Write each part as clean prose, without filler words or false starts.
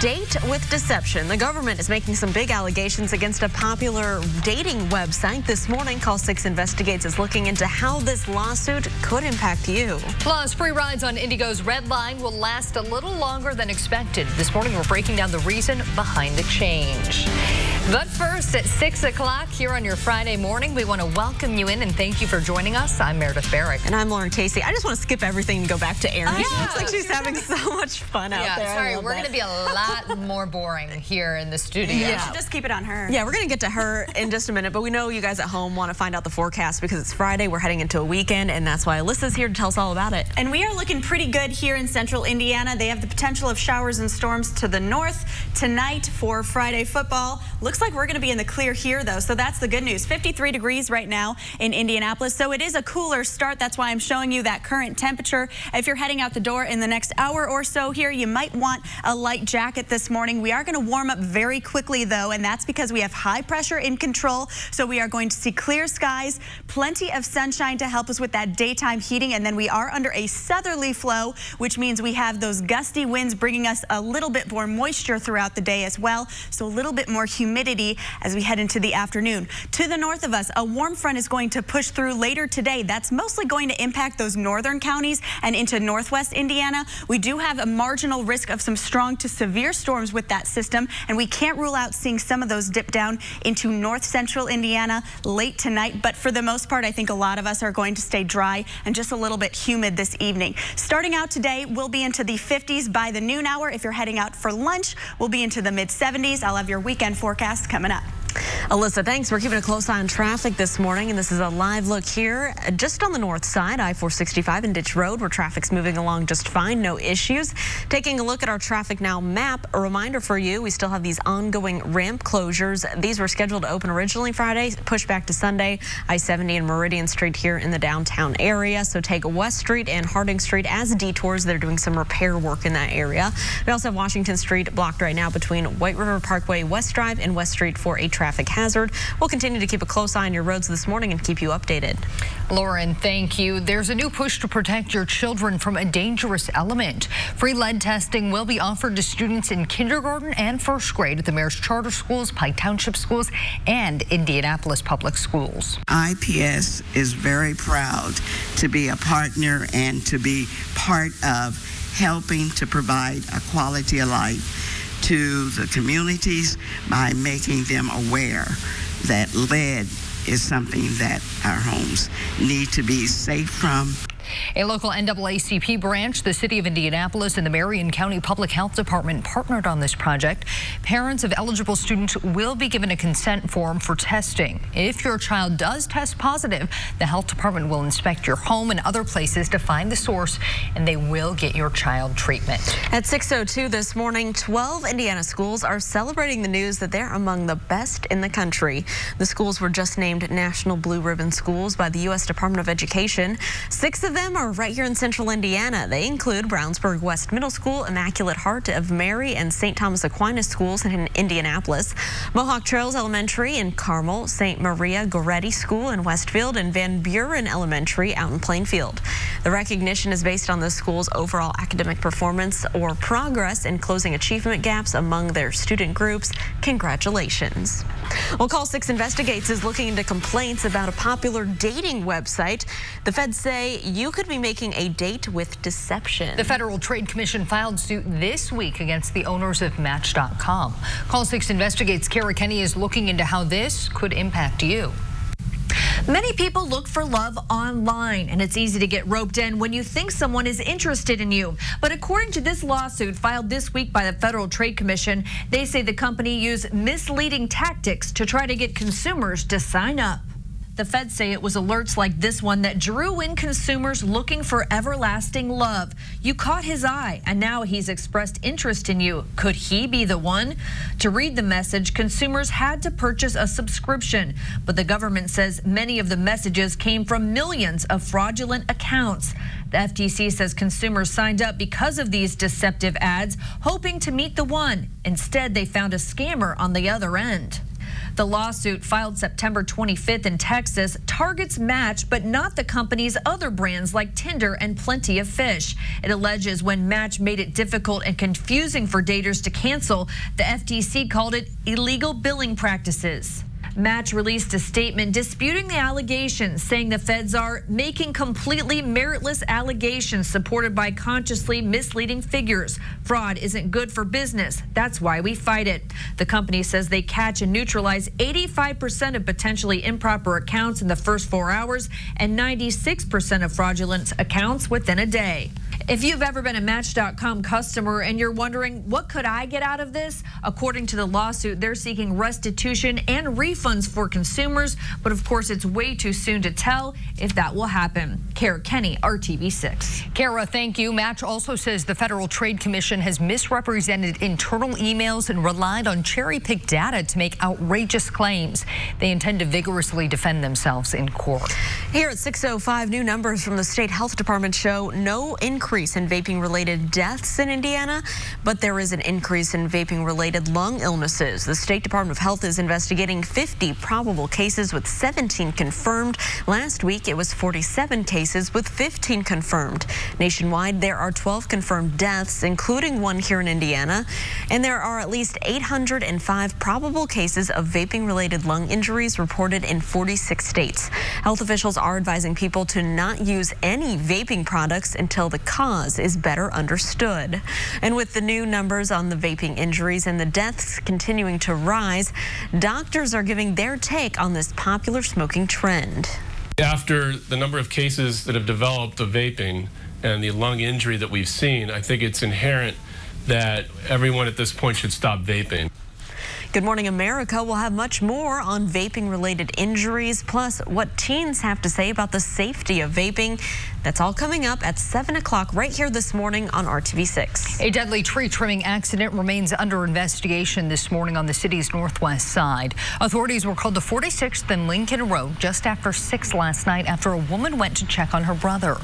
date with deception. The government is making some big allegations against a popular dating website. This morning, Call 6 Investigates is looking into how this lawsuit could impact you. Plus, free rides on Indigo's Red Line will last a little longer than expected. This morning, we're breaking down the reason behind the change. But first, at 6 o'clock here on your Friday morning, we want to welcome you in and thank you for joining us. I'm Meredith Barrick. And I'm Lauren Casey. I just want to skip everything and go back to Erin. She looks like she's having so much fun out there. Sorry, we're going to be a lot more boring here in the studio. Yeah, we should just keep it on her. Yeah, we're going to get to her in just a minute, but we know you guys at home want to find out the forecast because it's Friday. We're heading into a weekend, and that's why Alyssa's here to tell us all about it. And we are looking pretty good here in central Indiana. They have the potential of showers and storms to the north tonight for Friday football. Looks like we're going to be in the clear here, though, so that's the good news. 53 degrees right now in Indianapolis, so it is a cooler start. That's why I'm showing you that current temperature. If you're heading out the door in the next hour or so here, you might want a light jacket this morning. We are going to warm up very quickly, though, and that's because we have high pressure in control, so we are going to see clear skies, plenty of sunshine to help us with that daytime heating, and then we are under a southerly flow, which means we have those gusty winds bringing us a little bit more moisture throughout the day as well, so a little bit more humidity as we head into the afternoon. To the north of us, a warm front is going to push through later today. That's mostly going to impact those northern counties and into northwest Indiana. We do have a marginal risk of some strong to severe storms with that system, and we can't rule out seeing some of those dip down into north central Indiana late tonight. But for the most part, I think a lot of us are going to stay dry and just a little bit humid this evening. Starting out today, we'll be into the 50s by the noon hour. If you're heading out for lunch, we'll be into the mid 70s. I'll have your weekend forecast coming up. Alyssa, thanks. We're keeping a close eye on traffic this morning, and this is a live look here just on the north side, I-465 and Ditch Road, where traffic's moving along just fine, no issues. Taking a look at our Traffic Now map, a reminder for you, we still have these ongoing ramp closures. These were scheduled to open originally Friday, pushed back to Sunday, I-70 and Meridian Street here in the downtown area. So take West Street and Harding Street as detours. They're doing some repair work in that area. We also have Washington Street blocked right now between White River Parkway West Drive and West Street for a traffic hazard. We'll continue to keep a close eye on your roads this morning and keep you updated. Lauren, thank you. There's a new push to protect your children from a dangerous element. Free lead testing will be offered to students in kindergarten and first grade at the Mayor's Charter Schools, Pike Township Schools, and Indianapolis Public Schools. IPS is very proud to be a partner and to be part of helping to provide a quality of life to the communities by making them aware that lead is something that our homes need to be safe from. A local NAACP branch, the City of Indianapolis, and the Marion County Public Health Department partnered on this project. Parents of eligible students will be given a consent form for testing. If your child does test positive, the health department will inspect your home and other places to find the source, and they will get your child treatment. At 6:02 this morning, 12 Indiana schools are celebrating the news that they're among the best in the country. The schools were just named National Blue Ribbon Schools by the U.S. Department of Education. 6 of them are right here in central Indiana. They include Brownsburg West Middle School, Immaculate Heart of Mary, and St. Thomas Aquinas schools in Indianapolis, Mohawk Trails Elementary in Carmel, St. Maria Goretti School in Westfield, and Van Buren Elementary out in Plainfield. The recognition is based on the school's overall academic performance or progress in closing achievement gaps among their student groups. Congratulations. Well, Call 6 Investigates is looking into complaints about a popular dating website. The feds say you could be making a date with deception. The Federal Trade Commission filed suit this week against the owners of Match.com. Call 6 Investigates' Kara Kenny is looking into how this could impact you. Many people look for love online, and it's easy to get roped in when you think someone is interested in you. But according to this lawsuit filed this week by the Federal Trade Commission, they say the company used misleading tactics to try to get consumers to sign up. The feds say it was alerts like this one that drew in consumers looking for everlasting love. You caught his eye, and now he's expressed interest in you. Could he be the one? To read the message, consumers had to purchase a subscription, but the government says many of the messages came from millions of fraudulent accounts. The FTC says consumers signed up because of these deceptive ads, hoping to meet the one. Instead, they found a scammer on the other end. The lawsuit, filed September 25th in Texas, targets Match, but not the company's other brands like Tinder and Plenty of Fish. It alleges when Match made it difficult and confusing for daters to cancel, the FTC called it illegal billing practices. Match released a statement disputing the allegations, saying the feds are making completely meritless allegations supported by consciously misleading figures. Fraud isn't good for business. That's why we fight it. The company says they catch and neutralize 85% of potentially improper accounts in the first 4 hours and 96% of fraudulent accounts within a day. If you've ever been a Match.com customer and you're wondering, what could I get out of this? According to the lawsuit, they're seeking restitution and refunds for consumers. But of course, it's way too soon to tell if that will happen. Kara Kenny, RTV6. Kara, thank you. Match also says the Federal Trade Commission has misrepresented internal emails and relied on cherry-picked data to make outrageous claims. They intend to vigorously defend themselves in court. Here at 6:05, new numbers from the state health department show no increase in vaping-related deaths in Indiana, but there is an increase in vaping-related lung illnesses. The State Department of Health is investigating 50 probable cases with 17 confirmed. Last week, it was 47 cases with 15 confirmed. Nationwide, there are 12 confirmed deaths, including one here in Indiana, and there are at least 805 probable cases of vaping-related lung injuries reported in 46 states. Health officials are advising people to not use any vaping products until the cause is better understood. And with the new numbers on the vaping injuries and the deaths continuing to rise, doctors are giving their take on this popular smoking trend. After the number of cases that have developed of vaping and the lung injury that we've seen, I think it's inherent that everyone at this point should stop vaping. Good Morning America will have much more on vaping-related injuries, plus what teens have to say about the safety of vaping. That's all coming up at 7 o'clock right here this morning on RTV6. A deadly tree trimming accident remains under investigation this morning on the city's northwest side. Authorities were called to 46th and Lincoln Road just after 6 last night after a woman went to check on her brother.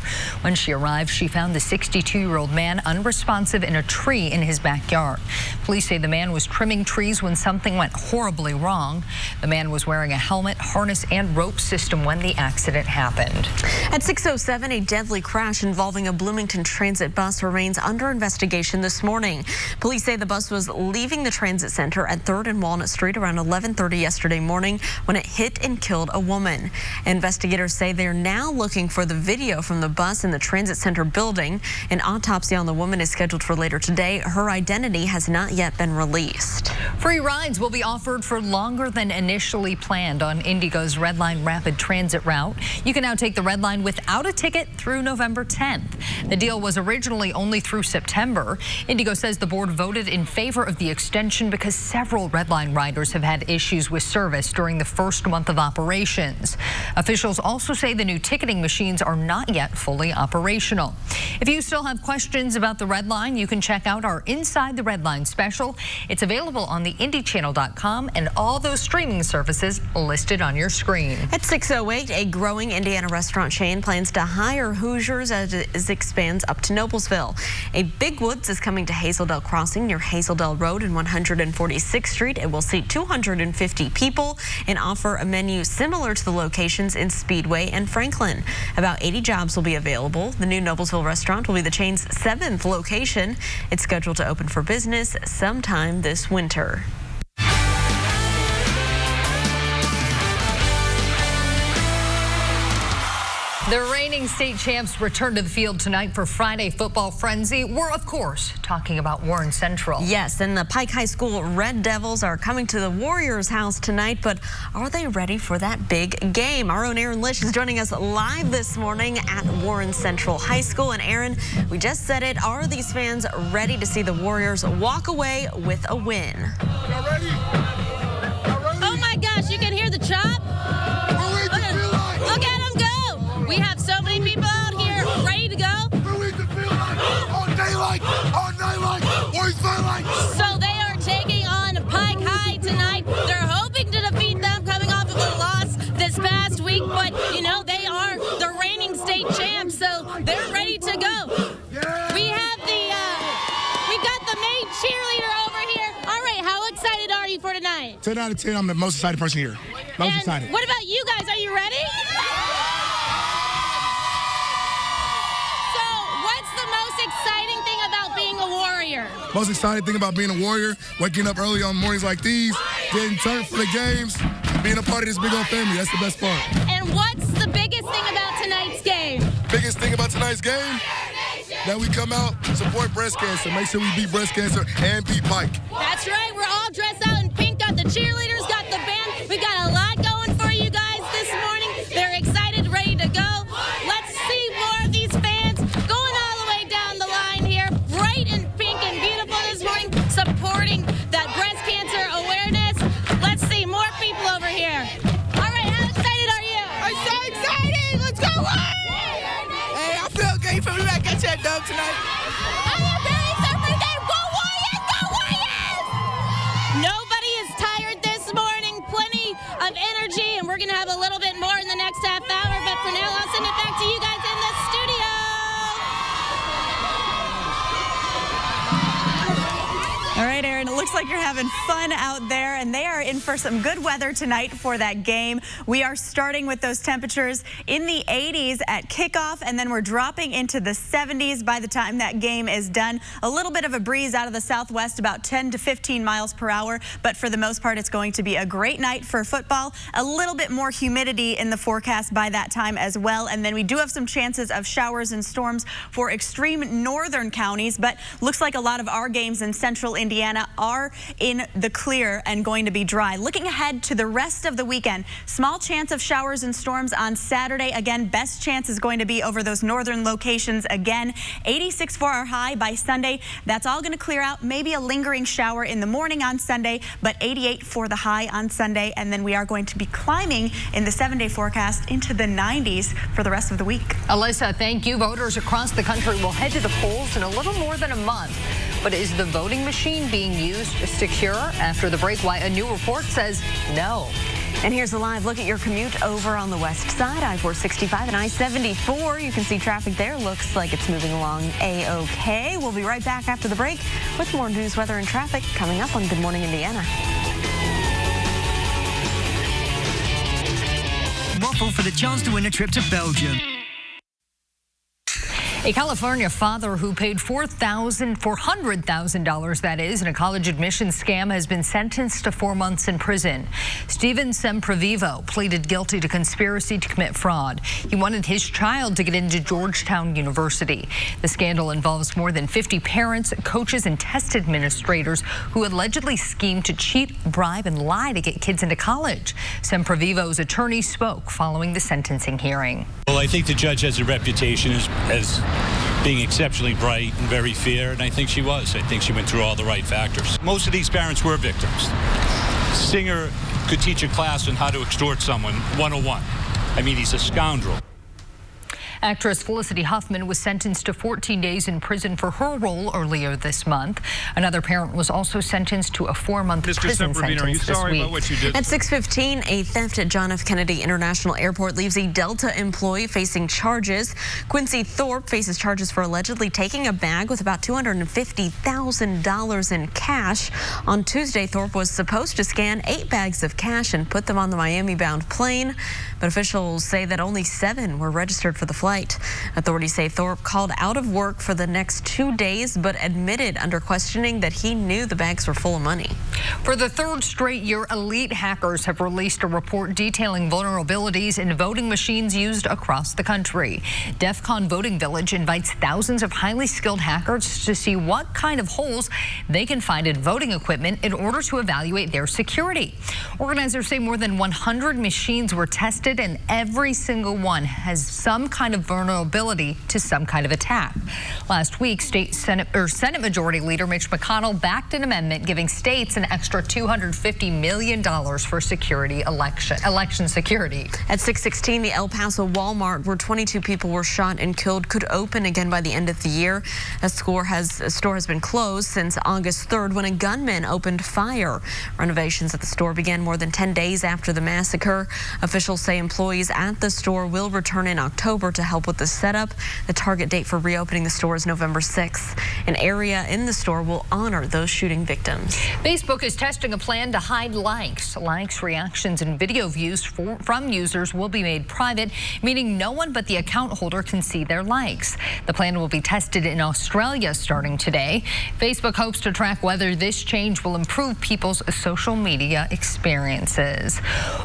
When she arrived, she found the 62-year-old man unresponsive in a tree in his backyard. Police say the man was trimming trees when something went horribly wrong. The man was wearing a helmet, harness, and rope system when the accident happened. At 6:07, a deadly crash involving a Bloomington Transit bus remains under investigation this morning. Police say the bus was leaving the transit center at 3rd and Walnut Street around 11:30 yesterday morning when it hit and killed a woman. Investigators say they're now looking for the video from the bus in the transit center building. An autopsy on the woman is scheduled for later today. Her identity has not yet been released. Free rides will be offered for longer than initially planned on Indigo's Red Line Rapid Transit route. You can now take the Red Line without a ticket through November 10th. The deal was originally only through September. Indigo says the board voted in favor of the extension because several Red Line riders have had issues with service during the first month of operations. Officials also say the new ticketing machines are not yet fully operational. If you still have questions about the Red Line, you can check out our Inside the Red Line special. It's available on the IndyChannel.com and all those streaming services listed on your screen. At 6:08, a growing Indiana restaurant chain plans to hire Hoosiers as it expands up to Noblesville. A Big Woods is coming to Hazeldale Crossing near Hazeldale Road and 146th Street. It will seat 250 people and offer a menu similar to the locations in Speedway and Franklin. About 80 jobs will be available. The new Noblesville restaurant will be the chain's 7th location. It's scheduled to open for business sometime this winter. The reigning state champs return to the field tonight for Friday football frenzy. We're, of course, talking about Warren Central. Yes, and the Pike High School Red Devils are coming to the Warriors' house tonight, but are they ready for that big game? Our own Aaron Lish is joining us live this morning at Warren Central High School. And Aaron, we just said it, are these fans ready to see the Warriors walk away with a win? Y'all ready? Oh my gosh, you can hear the chop? Look at them go! We have so many people out here ready to go. So they are taking on Pike High tonight. They're hoping to defeat them coming off of a loss this past week, but you know, they are the reigning state champs, so they're ready to go. We've got the main cheerleader over here. All right, how excited are you for tonight? 10 out of 10, I'm the most excited person here. Most excited. What about you guys? Are you ready? So, what's the most exciting thing about being a warrior? Most exciting thing about being a warrior, waking up early on mornings like these, getting turned for the games, being a part of this big old family. That's the best part. And what's the biggest thing about tonight's game? Biggest thing about tonight's game? That we come out, support breast cancer, make sure we beat breast cancer and beat Pike. That's right, we're all dressed out in pink, got the cheerleaders, got the band. We got a lot going for you guys this morning. They're excited, ready to go. Let's see more of these fans going all the way down the line here, bright and pink and beautiful this morning, supporting that breast cancer awareness. Let's see more people over here. All right, how excited are you? I'm so excited! Let's go Warriors! Hey, I feel good. You feel me back at that dub tonight? I am very excited. Go Warriors! Go Warriors! Nobody is tired this morning. Plenty of energy, and we're going to have a little bit more in the next half hour. But for now, I'll send it back to you guys in the studio. All right, Aaron, it looks like you're having fun out there, and they are in for some good weather tonight for that game. We are starting with those temperatures in the 80s at kickoff, and then we're dropping into the 70s by the time that game is done. A little bit of a breeze out of the southwest, about 10 to 15 miles per hour, but for the most part, it's going to be a great night for football. A little bit more humidity in the forecast by that time as well, and then we do have some chances of showers and storms for extreme northern counties, but looks like a lot of our games in central Indiana are in the clear and going to be dry. Looking ahead to the rest of the weekend, small chance of showers and storms on Saturday. Again, best chance is going to be over those northern locations again. 86 for our high by Sunday. That's all going to clear out. Maybe a lingering shower in the morning on Sunday, but 88 for the high on Sunday. And then we are going to be climbing in the 7-day forecast into the 90s for the rest of the week. Alyssa, thank you. Voters across the country will head to the polls in a little more than a month. But is the voting machine being used secure? After the break, why a new report says no. And here's a live look at your commute over on the west side, I-465 and I-74. You can see traffic there. Looks like it's moving along A-OK. We'll be right back after the break with more news, weather, and traffic coming up on Good Morning Indiana. Waffle for the chance to win a trip to Belgium. A California father who paid $400,000, that is, in a college admissions scam has been sentenced to 4 months in prison. Steven Semprevivo pleaded guilty to conspiracy to commit fraud. He wanted his child to get into Georgetown University. The scandal involves more than 50 parents, coaches, and test administrators who allegedly schemed to cheat, bribe, and lie to get kids into college. Semprevivo's attorney spoke following the sentencing hearing. Well, I think the judge has a reputation as being exceptionally bright and very fair, and I think she was. I think she went through all the right factors. Most of these parents were victims. Singer could teach a class on how to extort someone 101. I mean, he's a scoundrel. Actress Felicity Huffman was sentenced to 14 days in prison for her role earlier this month. Another parent was also sentenced to a 4-month prison sentence are you this sorry week. about what you did? At 6:15, a theft at John F. Kennedy International Airport leaves a Delta employee facing charges. Quincy Thorpe faces charges for allegedly taking a bag with about $250,000 in cash. On Tuesday, Thorpe was supposed to scan 8 bags of cash and put them on the Miami-bound plane, but officials say that only 7 were registered for the flight. Authorities say Thorpe called out of work for the next 2 days, but admitted under questioning that he knew the bags were full of money. For the 3rd straight year, elite hackers have released a report detailing vulnerabilities in voting machines used across the country. DEF CON Voting Village invites thousands of highly skilled hackers to see what kind of holes they can find in voting equipment in order to evaluate their security. Organizers say more than 100 machines were tested, and every single one has some kind of vulnerability to some kind of attack. Last week, Senate Majority Leader Mitch McConnell backed an amendment giving states an extra $250 million for election security. At 6:16, the El Paso Walmart, where 22 people were shot and killed, could open again by the end of the year. A store has been closed since August 3rd when a gunman opened fire. Renovations at the store began more than 10 days after the massacre. Officials say employees at the store will return in October to help with the setup. The target date for reopening the store is November 6th. An area in the store will honor those shooting victims. Facebook is testing a plan to hide likes. Likes, reactions, and video views from users will be made private, meaning no one but the account holder can see their likes. The plan will be tested in Australia starting today. Facebook hopes to track whether this change will improve people's social media experiences.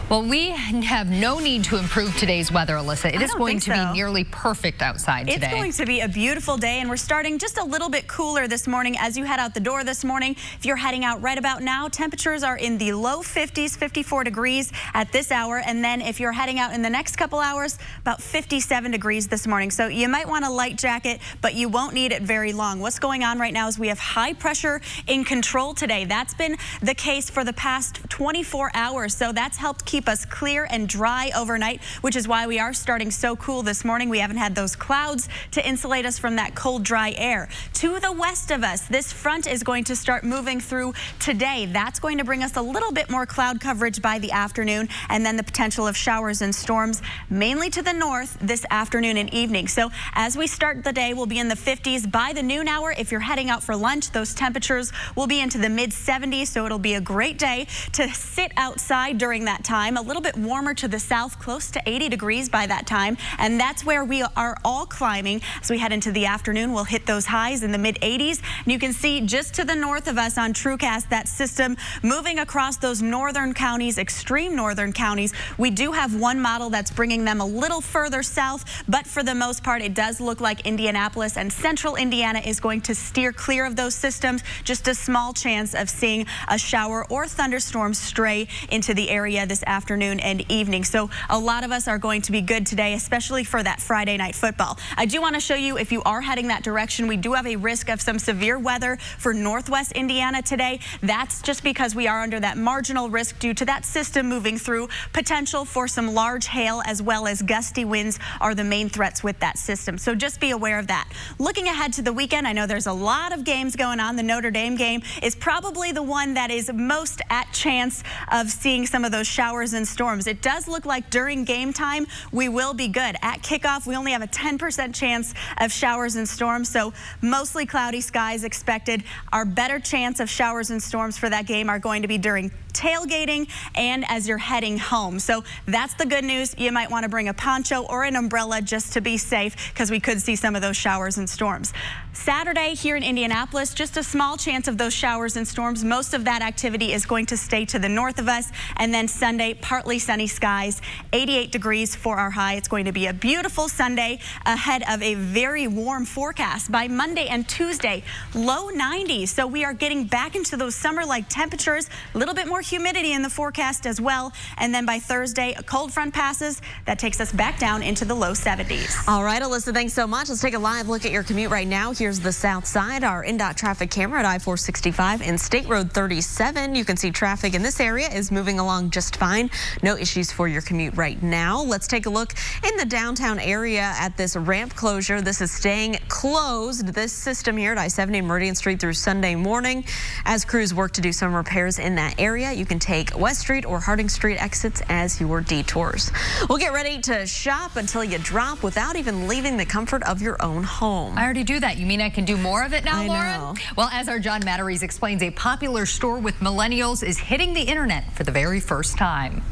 Well, we have no need to improve today's weather, Alyssa. It is going to be nearly perfect outside today. It's going to be a beautiful day, and we're starting just a little bit cooler this morning as you head out the door this morning. If you're heading out right about now, temperatures are in the low 50s, 54 degrees at this hour. And then if you're heading out in the next couple hours, about 57 degrees this morning. So you might want a light jacket, but you won't need it very long. What's going on right now is we have high pressure in control today. That's been the case for the past 24 hours. So that's helped keep us clear and dry overnight, which is why we are starting so cool this morning. We haven't had those clouds to insulate us from that cold, dry air. To the west of us, this front is going to start moving through today. That's going to bring us a little bit more cloud coverage by the afternoon, and then the potential of showers and storms mainly to the north this afternoon and evening. So as we start the day, we'll be in the 50s by the noon hour. If you're heading out for lunch, those temperatures will be into the mid 70s. So it'll be a great day to sit outside during that time. A little bit warmer to the south, close to 80 degrees by that time. And that's where we are all climbing. As we head into the afternoon, we'll hit those highs in the mid 80s. And you can see just to the north of us on TrueCast, that system moving across those northern counties, extreme northern counties. We do have one model that's bringing them a little further south, but for the most part, it does look like Indianapolis and central Indiana is going to steer clear of those systems. Just a small chance of seeing a shower or thunderstorm stray into the area this afternoon and evening. So a lot of us are going to be good today, especially for that Friday night football. I do want to show you, if you are heading that direction, we do have a risk of some severe weather for northwest Indiana today. That's just because we are under that marginal risk due to that system moving through. Potential for some large hail as well as gusty winds are the main threats with that system. So just be aware of that. Looking ahead to the weekend, I know there's a lot of games going on. The Notre Dame game is probably the one that is most at chance of seeing some of those showers and storms. It does look like during game time we will be good. At kickoff, we only have a 10% chance of showers and storms, so mostly cloudy skies expected. Our better chance of showers and storms for that game are going to be during tailgating and as you're heading home. So that's the good news. You might want to bring a poncho or an umbrella just to be safe, because we could see some of those showers and storms. Saturday here in Indianapolis, just a small chance of those showers and storms. Most of that activity is going to stay to the north of us. And then Sunday, partly sunny skies, 88 degrees for our high. It's going to be a beautiful Sunday ahead of a very warm forecast. By Monday and Tuesday, low 90s. So we are getting back into those summer-like temperatures, a little bit more humidity in the forecast as well. And then by Thursday, a cold front passes. That takes us back down into the low 70s. All right, Alyssa, thanks so much. Let's take a live look at your commute right now. Here's the south side. Our NDOT traffic camera at I-465 and State Road 37. You can see traffic in this area is moving along just fine. No issues for your commute right now. Let's take a look in the downtown area at this ramp closure. This is staying closed. This system here at I-70 and Meridian Street through Sunday morning as crews work to do some repairs in that area. You can take West Street or Harding Street exits as your detours. We'll get ready to shop until you drop without even leaving the comfort of your own home. I already do that. You mean I can do more of it now, I Lauren? know. Well, as our John Matteries explains, a popular store with millennials is hitting the internet for the very first time.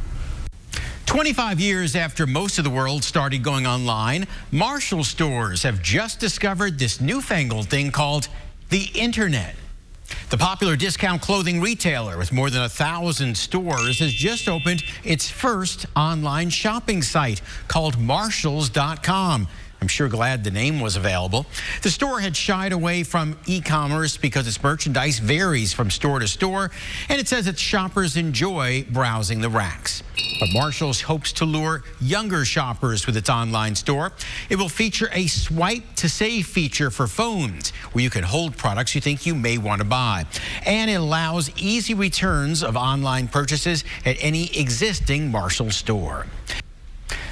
25 years after most of the world started going online, Marshall stores have just discovered this newfangled thing called the internet. The popular discount clothing retailer with more than 1,000 stores has just opened its first online shopping site called Marshalls.com. I'm sure glad the name was available. The store had shied away from e-commerce because its merchandise varies from store to store, and it says its shoppers enjoy browsing the racks. But Marshalls hopes to lure younger shoppers with its online store. It will feature a swipe to save feature for phones, where you can hold products you think you may want to buy. And it allows easy returns of online purchases at any existing Marshalls store.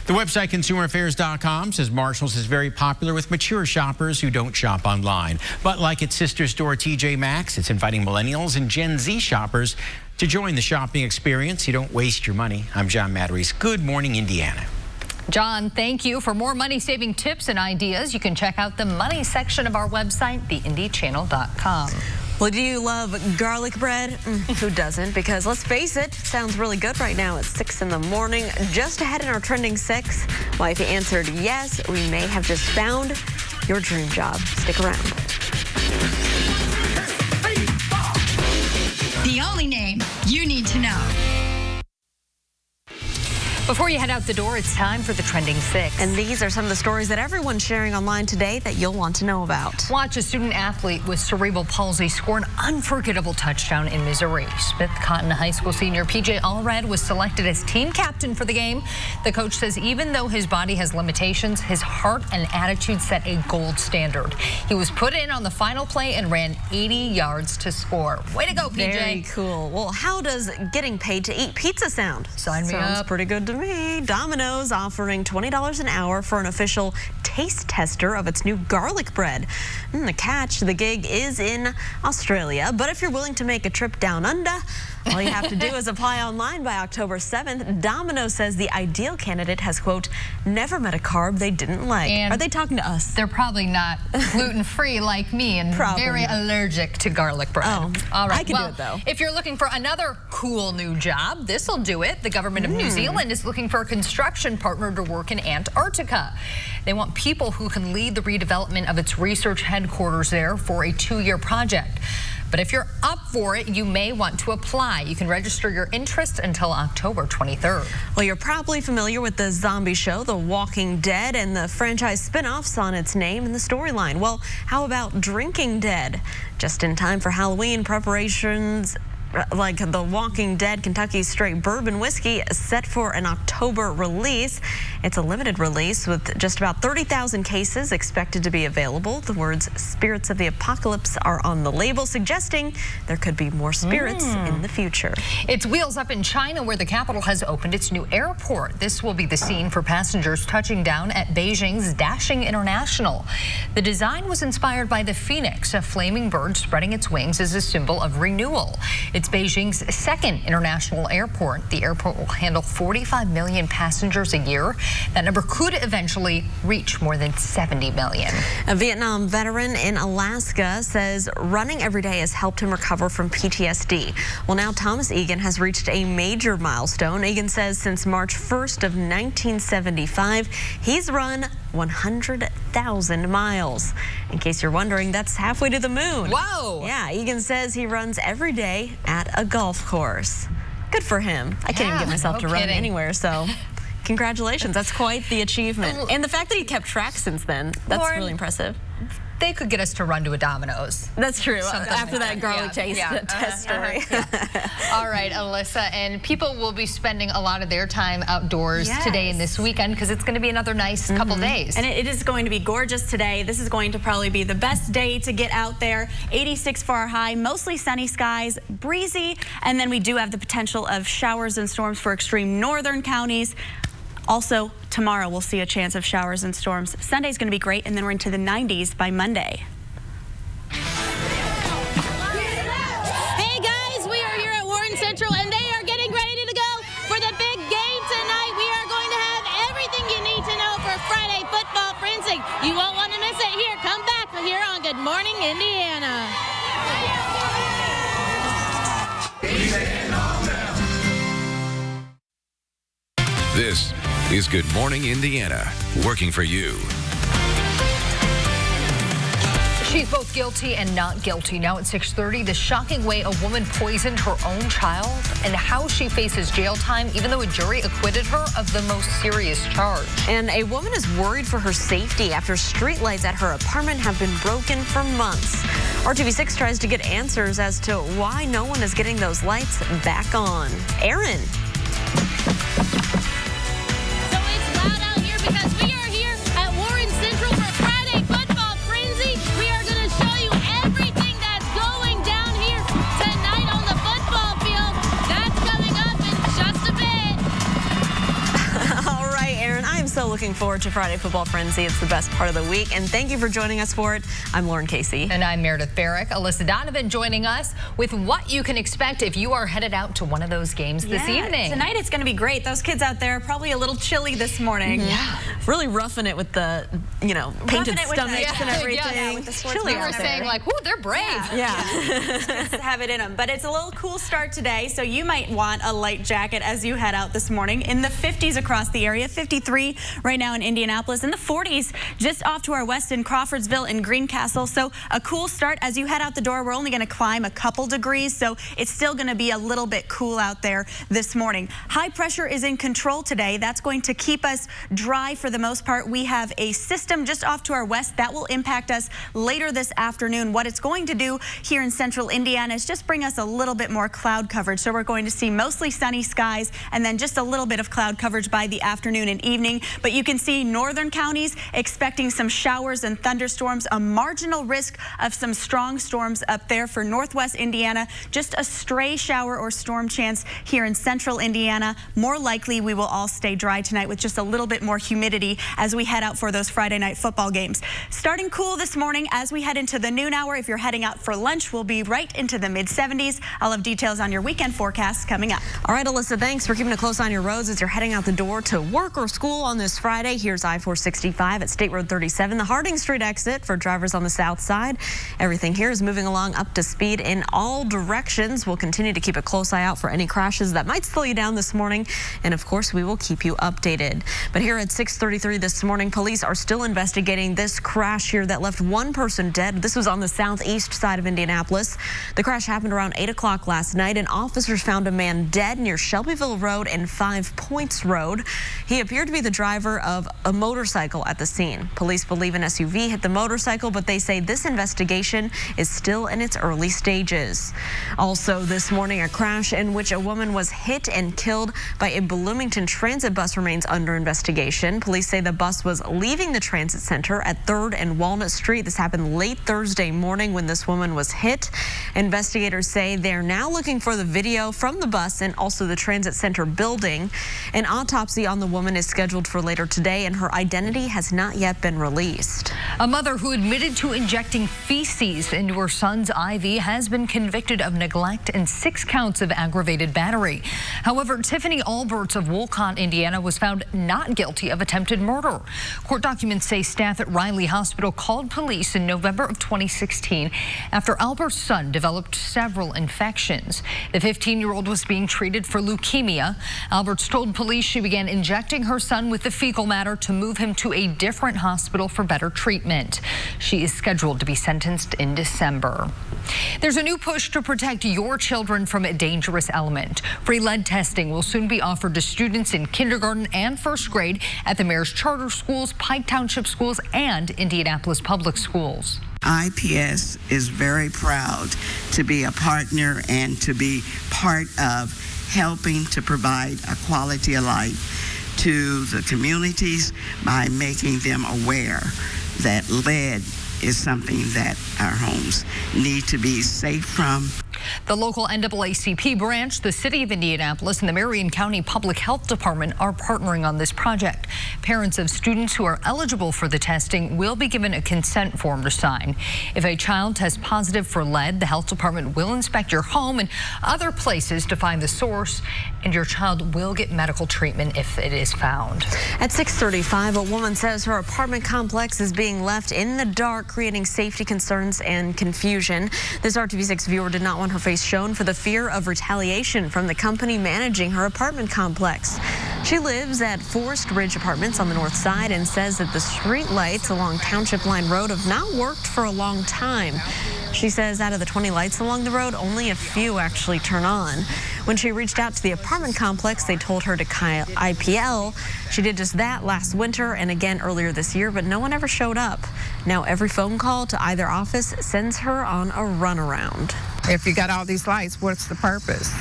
The website consumeraffairs.com says Marshalls is very popular with mature shoppers who don't shop online. But like its sister store TJ Maxx, it's inviting millennials and Gen Z shoppers to join the shopping experience. You don't waste your money. I'm John Matteries. Good morning, Indiana. John, thank you. For more money-saving tips and ideas, you can check out the money section of our website, theindychannel.com. Well, do you love garlic bread? Who doesn't? Because let's face it, sounds really good right now at 6 in the morning. Just ahead in our trending 6. Well, if you answered yes, we may have just found your dream job. Stick around. The only name you need to know. Before you head out the door, it's time for the Trending 6. And these are some of the stories that everyone's sharing online today that you'll want to know about. Watch a student athlete with cerebral palsy score an unforgettable touchdown in Missouri. Smith Cotton High School senior PJ Allred was selected as team captain for the game. The coach says even though his body has limitations, his heart and attitude set a gold standard. He was put in on the final play and ran 80 yards to score. Way to go, PJ. Very cool. Well, how does getting paid to eat pizza sound? Sign me up. Sounds pretty good to me. Domino's offering $20 an hour for an official taste tester of its new garlic bread. The catch, the gig is in Australia, but if you're willing to make a trip down under, all you have to do is apply online by October 7th. Domino's says the ideal candidate has, quote, never met a carb they didn't like. And are they talking to us? They're probably not gluten-free like me and very allergic to garlic bread. Oh, all right. I can do it, though. If you're looking for another cool new job, this will do it. The government of New Zealand is looking for a construction partner to work in Antarctica. They want people who can lead the redevelopment of its research headquarters there for a 2-year project. But if you're up for it, you may want to apply. You can register your interest until October 23rd. Well, you're probably familiar with the zombie show, The Walking Dead, and the franchise spin-offs on its name and the storyline. Well, how about Drinking Dead? Just in time for Halloween preparations, like The Walking Dead Kentucky Straight Bourbon Whiskey is set for an October release. It's a limited release with just about 30,000 cases expected to be available. The words Spirits of the Apocalypse are on the label, suggesting there could be more spirits in the future. It's wheels up in China, where the capital has opened its new airport. This will be the scene for passengers touching down at Beijing's Dashing International. The design was inspired by the phoenix, a flaming bird spreading its wings as a symbol of renewal. It's Beijing's second international airport. The airport will handle 45 million passengers a year. That number could eventually reach more than 70 million. A Vietnam veteran in Alaska says running every day has helped him recover from PTSD. Well, now Thomas Egan has reached a major milestone. Egan says since March 1st of 1975, he's run 100,000 miles. In case you're wondering, that's halfway to the moon. Whoa! Yeah, Egan says he runs every day at a golf course. Good for him. I can't even get myself to run anywhere, so congratulations. That's quite the achievement. And the fact that he kept track since then, that's really impressive. They could get us to run to a Domino's. That's true. Something After like that garlic test story. All right, Alyssa, and people will be spending a lot of their time outdoors today and this weekend because it's going to be another nice couple days. And it is going to be gorgeous today. This is going to probably be the best day to get out there. 86 for our high, mostly sunny skies, breezy, and then we do have the potential of showers and storms for extreme northern counties. Also, tomorrow we'll see a chance of showers and storms. Sunday's going to be great, and then we're into the 90s by Monday. Hey guys, we are here at Warren Central, and they are getting ready to go for the big game tonight. We are going to have everything you need to know for Friday football frenzy. You won't want to miss it. Here, come back here on Good Morning Indiana. This is Good Morning Indiana, working for you. She's both guilty and not guilty. Now at 6:30, the shocking way a woman poisoned her own child and how she faces jail time, even though a jury acquitted her of the most serious charge. And a woman is worried for her safety after streetlights at her apartment have been broken for months. RTV6 tries to get answers as to why no one is getting those lights back on. Aaron. So looking forward to Friday Football Frenzy. It's the best part of the week, and thank you for joining us for it. I'm Lauren Casey. And I'm Meredith Barrick. Alyssa Donovan joining us with what you can expect if you are headed out to one of those games this evening. Tonight it's going to be great. Those kids out there are probably a little chilly this morning. Yeah. Really roughing it with the, painted stomachs and everything. With the chilly. We were saying like, ooh, they're brave. Just have it in them. But it's a little cool start today, so you might want a light jacket as you head out this morning. In the 50s across the area, 53 right now in Indianapolis, in the 40s just off to our west in Crawfordsville and Greencastle. So a cool start as you head out the door. We're only going to climb a couple degrees, so it's still going to be a little bit cool out there this morning. High pressure is in control today. That's going to keep us dry for the most part. We have a system just off to our west that will impact us later this afternoon. What it's going to do here in central Indiana is just bring us a little bit more cloud coverage. So we're going to see mostly sunny skies and then just a little bit of cloud coverage by the afternoon and evening. But you can see northern counties expecting some showers and thunderstorms, a marginal risk of some strong storms up there for northwest Indiana. Just a stray shower or storm chance here in central Indiana. More likely we will all stay dry tonight with just a little bit more humidity as we head out for those Friday night football games. Starting cool this morning as we head into the noon hour. If you're heading out for lunch, we'll be right into the mid-70s. I'll have details on your weekend forecast coming up. All right, Alyssa, thanks for keeping a close eye on your roads as you're heading out the door to work or school on this Friday. Here's I-465 at State Road 37, the Harding Street exit for drivers on the south side. Everything here is moving along up to speed in all directions. We'll continue to keep a close eye out for any crashes that might slow you down this morning. And of course, we will keep you updated. But here at 6:33 this morning, police are still investigating this crash here that left one person dead. This was on the southeast side of Indianapolis. The crash happened around 8 o'clock last night, and officers found a man dead near Shelbyville Road and 5 Points Road. He appeared to be the driver of a motorcycle at the scene. Police believe an SUV hit the motorcycle, but they say this investigation is still in its early stages. Also this morning, a crash in which a woman was hit and killed by a Bloomington transit bus remains under investigation. Police say the bus was leaving the transit center at 3rd and Walnut Street. This happened late Thursday morning when this woman was hit. Investigators say they're now looking for the video from the bus and also the transit center building. An autopsy on the woman is scheduled for later today, and her identity has not yet been released. A mother who admitted to injecting feces into her son's IV has been convicted of neglect and 6 counts of aggravated battery. However, Tiffany Alberts of Wolcott, Indiana, was found not guilty of attempted murder. Court documents say staff at Riley Hospital called police in November of 2016 after Albert's son developed several infections. The 15-year-old was being treated for leukemia. Alberts told police she began injecting her son with the fecal matter to move him to a different hospital for better treatment. She is scheduled to be sentenced in December. There's a new push to protect your children from a dangerous element. Free lead testing will soon be offered to students in kindergarten and 1st grade at the mayor's charter schools, Pike Township schools, and Indianapolis public schools. IPS is very proud to be a partner and to be part of helping to provide a quality of life to the communities by making them aware that lead is something that our homes need to be safe from. The local NAACP branch, the City of Indianapolis, and the Marion County Public Health Department are partnering on this project. Parents of students who are eligible for the testing will be given a consent form to sign. If a child tests positive for lead, the health department will inspect your home and other places to find the source, and your child will get medical treatment if it is found. At 6:35, a woman says her apartment complex is being left in the dark, creating safety concerns and confusion. This RTV6 viewer did not want her face shown for the fear of retaliation from the company managing her apartment complex. She lives at Forest Ridge Apartments on the north side and says that the street lights along Township Line Road have not worked for a long time. She says out of the 20 lights along the road, only a few actually turn on. When she reached out to the apartment complex, they told her to call IPL. She did just that last winter and again earlier this year, but no one ever showed up. Now every phone call to either office sends her on a runaround. If you got all these lights, what's the purpose?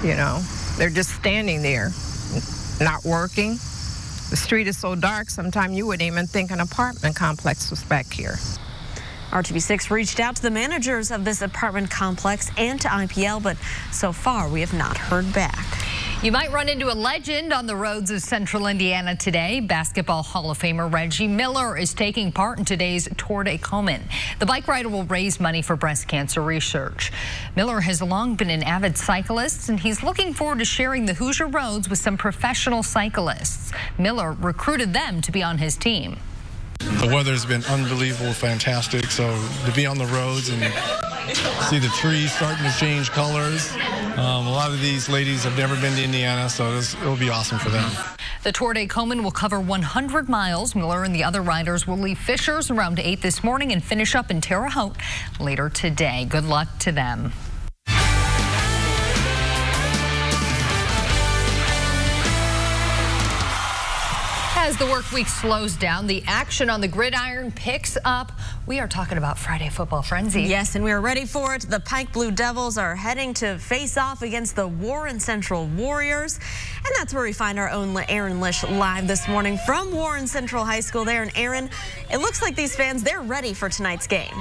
You know, they're just standing there, not working. The street is so dark, sometimes you wouldn't even think an apartment complex was back here. RTV6 reached out to the managers of this apartment complex and to IPL, but so far we have not heard back. You might run into a legend on the roads of Central Indiana today. Basketball Hall of Famer Reggie Miller is taking part in today's Tour de Komen. The bike rider will raise money for breast cancer research. Miller has long been an avid cyclist, and he's looking forward to sharing the Hoosier roads with some professional cyclists. Miller recruited them to be on his team. The weather's been unbelievable, fantastic. So to be on the roads and see the trees starting to change colors. A lot of these ladies have never been to Indiana, so it'll be awesome for them. The Tour de Komen will cover 100 miles. Miller and the other riders will leave Fishers around 8 this morning and finish up in Terre Haute later today. Good luck to them. As the work week slows down, the action on the gridiron picks up. We are talking about Friday Football Frenzy. Yes, and we are ready for it. The Pike Blue Devils are heading to face off against the Warren Central Warriors. And that's where we find our own Aaron Lish live this morning from Warren Central High School there. And Aaron, it looks like these fans, they're ready for tonight's game.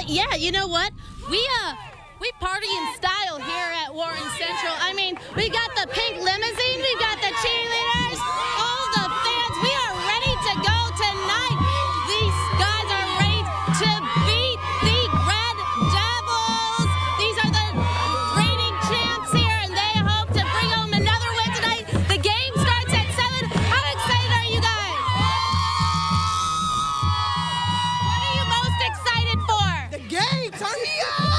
Yeah, you know what? We party in style here at Warren Central. I mean, we got the pink limousine, we've got the cheerleaders, all the fans. We are ready to go tonight. These guys are ready to beat the Red Devils. These are the reigning champs here, and they hope to bring home another win tonight. The game starts at 7. How excited are you guys? What are you most excited for? The game, turn me up!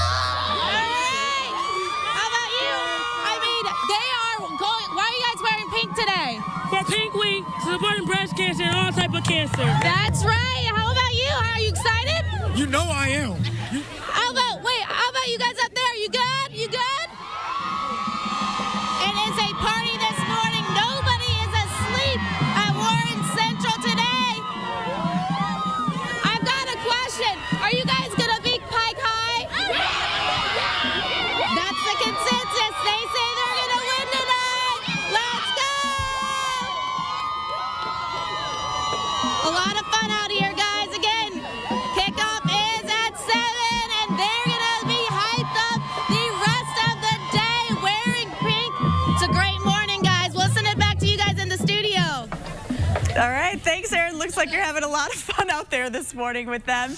Today for Pink Week, supporting breast cancer and all type of cancer. That's right. How about you? Are you excited? You know I am. How about you guys up there? You good? You good? It is a party this morning. Nobody is asleep at Warren Central today. I've got a question. Are you guys gonna beat Pike High? That's the consensus. They say they're gonna win tonight. Let's go! A lot of fun out here, guys. Again, kickoff is at 7, and they're going to be hyped up the rest of the day wearing pink. It's a great morning, guys. We'll send it back to you guys in the studio. All right. Thanks, Aaron. Looks like you're having a lot of fun out there this morning with them.